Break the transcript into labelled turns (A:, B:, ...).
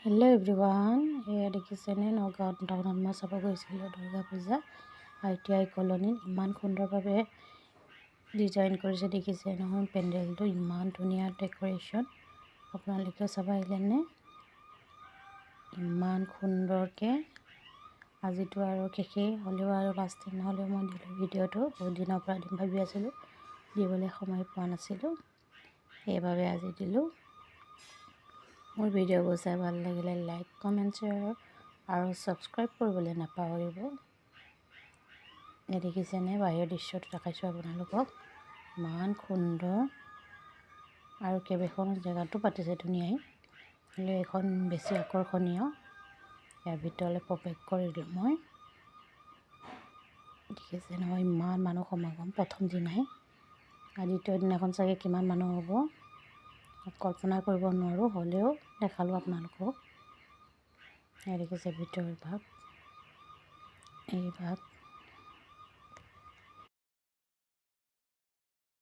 A: Hello' everyone, এয়া দেখিছেনে নগাঁৱত টাউনত মই চাব গৈছিলোঁ দুৰ্গা পূজা ITI কলনীত। ইমান সুন্দৰভাৱে ডিজাইন কৰিছে, দেখিছে নহয় পেণ্ডেলটো, ইমান ধুনীয়া ডেক'ৰেশ্যন। আপোনালোকে চাব আহিলেনে? ইমান সুন্দৰকৈ। আজিতো আৰু শেষেই হ'লেও আৰু লাষ্টিং নহ'লেও মই দিলোঁ ভিডিঅ'টো। বহুত দিনৰ পৰা দিম ভাবি আছিলোঁ, দিবলৈ সময় পোৱা নাছিলোঁ, সেইবাবে আজি দিলোঁ। মোৰ ভিডিঅ'বোৰ চাই ভাল লাগিলে লাইক, কমেণ্ট, শ্বেয়াৰ আৰু ছাবস্ক্ৰাইব কৰিবলৈ নাপাহৰিব। এই দেখিছেনে বাহিৰৰ দৃশ্যটো দেখাইছোঁ আপোনালোকক, ইমান সুন্দৰ। আৰু কেইবাখনো জেগাতো পাতিছে ধুনীয়াই, হ'লেও এইখন বেছি আকৰ্ষণীয়। ইয়াৰ ভিতৰলৈ প্ৰৱেশ কৰিলোঁ মই। দেখিছে নহয় ইমান মানুহ সমাগম, প্ৰথম দিনাই। দ্বিতীয় দিনাখন চাগে কিমান মানুহ হ'ব কল্পনা কৰিব নোৱাৰোঁ, হ'লেও দেখালোঁ আপোনালোকক। এই দেখিছে ভিতৰৰ ভাগ, এই ভাগ।